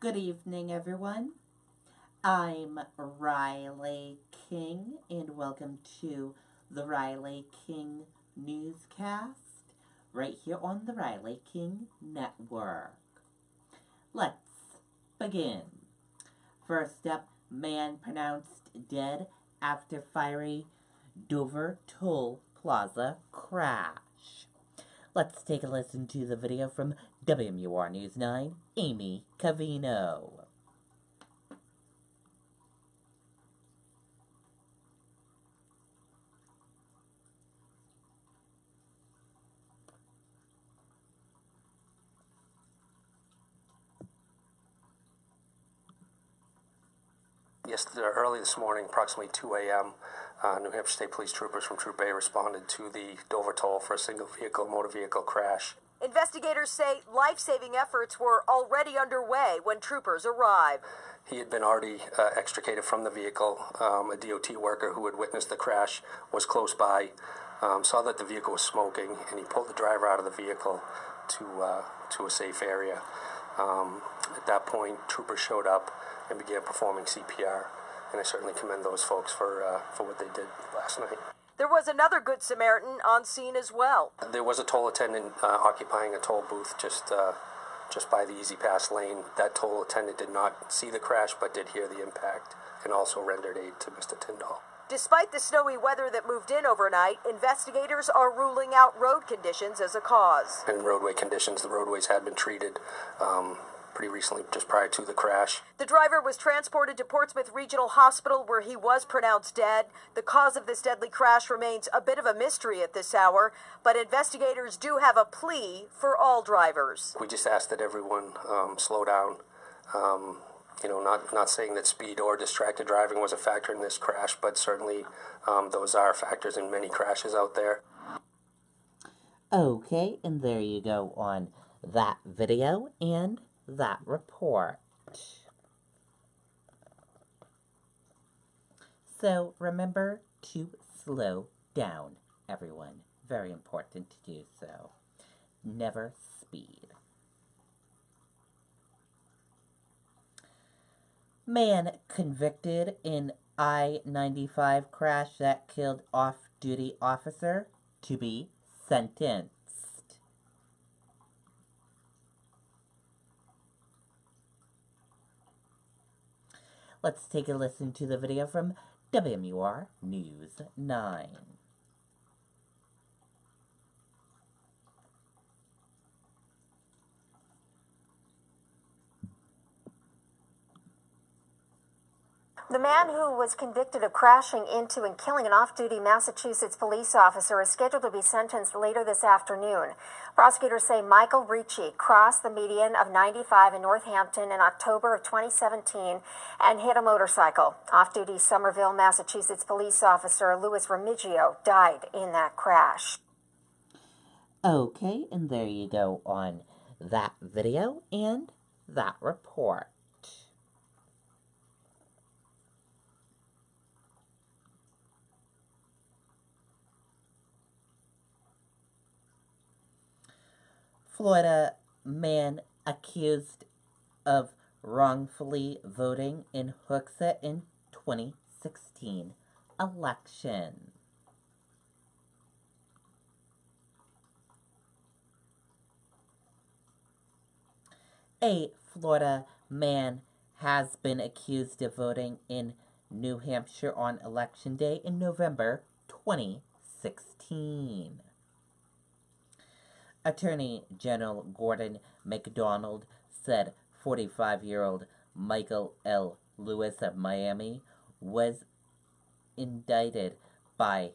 Good evening, everyone. I'm Riley King, and welcome to the Riley King Newscast, right here on the Riley King Network. Let's begin. First up, man pronounced dead after fiery Dover Toll Plaza crash. Let's take a listen to the video from WMUR News 9, Amy Cavino. Yesterday, early this morning, approximately 2 a.m., New Hampshire State Police troopers from Troop A responded to the Dover Toll for a single motor vehicle crash. Investigators say life-saving efforts were already underway when troopers arrived. He had been already extricated from the vehicle. A DOT worker who had witnessed the crash was close by, saw that the vehicle was smoking, and he pulled the driver out of the vehicle to a safe area. At that point, troopers showed up and began performing CPR, and I certainly commend those folks for what they did last night. There was another Good Samaritan on scene as well. There was a toll attendant occupying a toll booth just by the Easy Pass lane. That toll attendant did not see the crash, but did hear the impact and also rendered aid to Mr. Tyndall. Despite the snowy weather that moved in overnight, investigators are ruling out road conditions as a cause. And roadway conditions, the roadways had been treated pretty recently, just prior to the crash. The driver was transported to Portsmouth Regional Hospital, where he was pronounced dead. The cause of this deadly crash remains a bit of a mystery at this hour, but investigators do have a plea for all drivers. We just ask that everyone slow down. Not saying that speed or distracted driving was a factor in this crash, but certainly those are factors in many crashes out there. Okay, and there you go on that video and that report. So remember to slow down, everyone. Very important to do so. Never speed. Man convicted in I-95 crash that killed off-duty officer to be sentenced. Let's take a listen to the video from WMUR News 9. The man who was convicted of crashing into and killing an off-duty Massachusetts police officer is scheduled to be sentenced later this afternoon. Prosecutors say Michael Ricci crossed the median of 95 in Northampton in October of 2017 and hit a motorcycle. Off-duty Somerville, Massachusetts police officer Louis Remigio died in that crash. Okay, and there you go on that video and that report. Florida man accused of wrongfully voting in Hooksett in 2016 election. A Florida man has been accused of voting in New Hampshire on Election Day in November 2016. Attorney General Gordon MacDonald said 45-year-old Michael L. Lewis of Miami was indicted by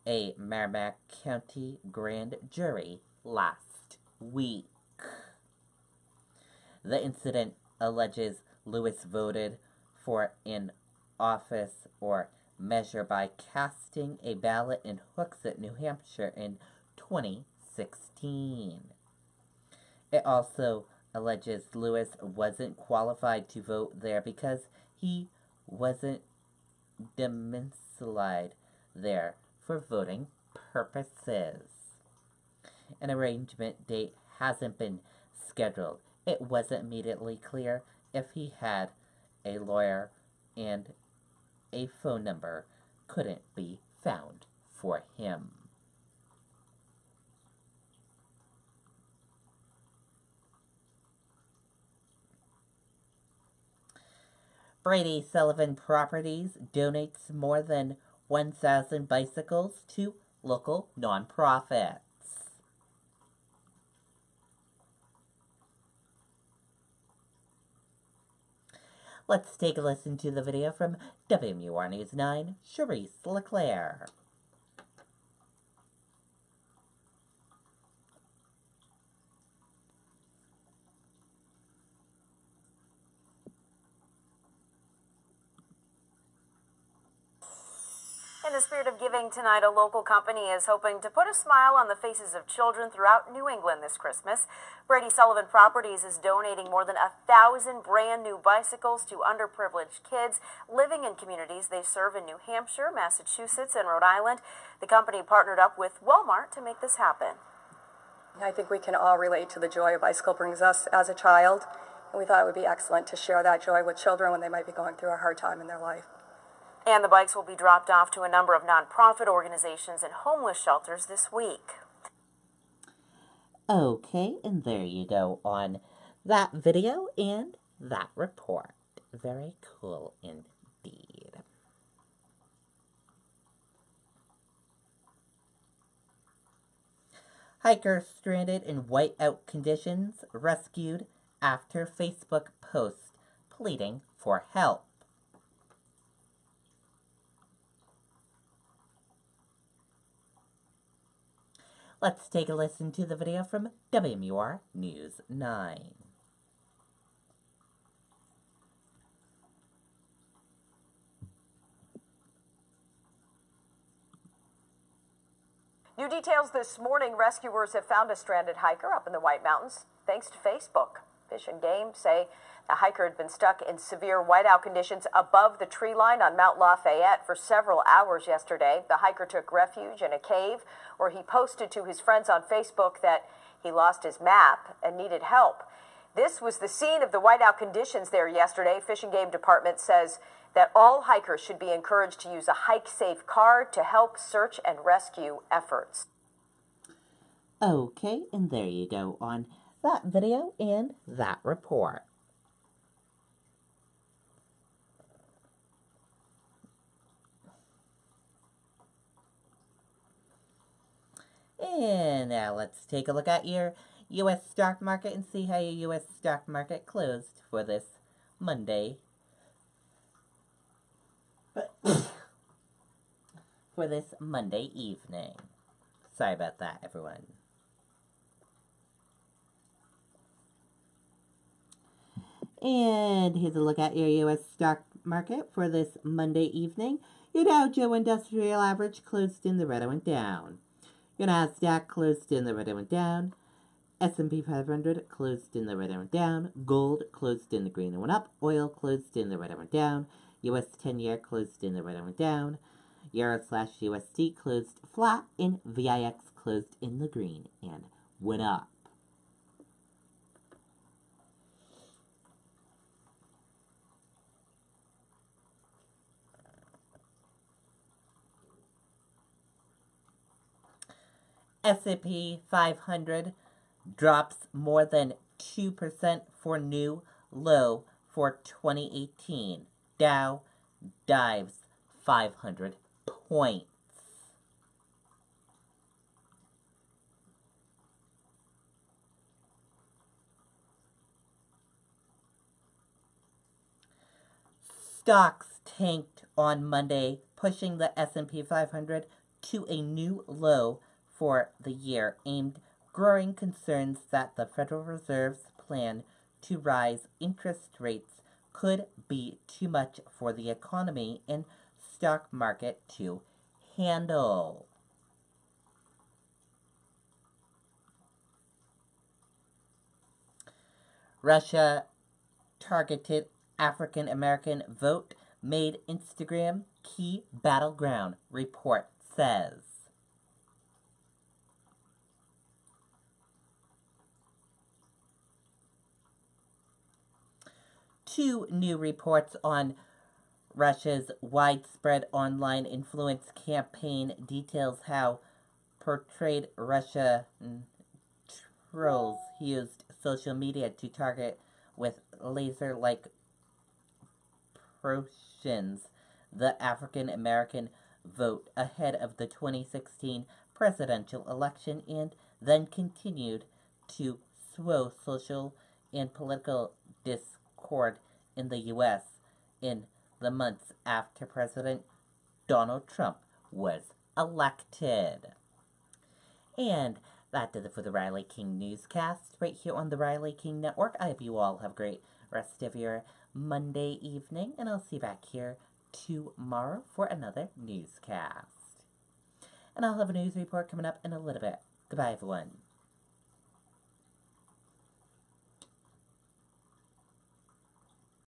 a Merrimack County grand jury last week. The incident alleges Lewis voted for an office or measure by casting a ballot in Hooksett, New Hampshire in 2016. It also alleges Lewis wasn't qualified to vote there because he wasn't domiciled there for voting purposes. An arrangement date hasn't been scheduled It wasn't immediately clear if he had a lawyer, and a phone number couldn't be found for him. Brady Sullivan Properties donates more than 1,000 bicycles to local nonprofits. Let's take a listen to the video from WMUR News 9, Charisse LeClaire. In the spirit of giving tonight, a local company is hoping to put a smile on the faces of children throughout New England this Christmas. Brady Sullivan Properties is donating more than 1,000 brand new bicycles to underprivileged kids living in communities they serve in New Hampshire, Massachusetts, and Rhode Island. The company partnered up with Walmart to make this happen. I think we can all relate to the joy a bicycle brings us as a child, and we thought it would be excellent to share that joy with children when they might be going through a hard time in their life. And the bikes will be dropped off to a number of nonprofit organizations and homeless shelters this week. Okay, and there you go on that video and that report. Very cool indeed. Hiker stranded in whiteout conditions rescued after Facebook post pleading for help. Let's take a listen to the video from WMUR News 9. New details this morning, rescuers have found a stranded hiker up in the White Mountains thanks to Facebook. Fish and Game say the hiker had been stuck in severe whiteout conditions above the tree line on Mount Lafayette for several hours yesterday. The hiker took refuge in a cave where he posted to his friends on Facebook that he lost his map and needed help. This was the scene of the whiteout conditions there yesterday. Fish and Game Department says that all hikers should be encouraged to use a Hike Safe card to help search and rescue efforts. Okay, and there you go on that video and that report. And now let's take a look at your U.S. stock market and see how your U.S. stock market closed for this Monday. For this Monday evening. Sorry about that, everyone. And here's a look at your U.S. stock market for this Monday evening. Your Dow Jones Industrial Average closed in the red and went down. Your NASDAQ closed in the red and went down. S&P 500 closed in the red and went down. Gold closed in the green and went up. Oil closed in the red and went down. U.S. 10-year closed in the red and went down. Euro/USD closed flat. And VIX closed in the green and went up. S&P 500 drops more than 2% for new low for 2018. Dow dives 500 points. Stocks tanked on Monday, pushing the S&P 500 to a new low for the year, aimed growing concerns that the Federal Reserve's plan to rise interest rates could be too much for the economy and stock market to handle. Russia targeted African American vote made Instagram key battleground, report says. two new reports on Russia's widespread online influence campaign details how portrayed Russia trolls used social media to target with laser-like precision the African American vote ahead of the 2016 presidential election, and then continued to sow social and political discord in the U.S. in the months after President Donald Trump was elected. And that does it for the Riley King Newscast right here on the Riley King Network. I hope you all have a great rest of your Monday evening, and I'll see you back here tomorrow for another newscast. And I'll have a news report coming up in a little bit. Goodbye, everyone.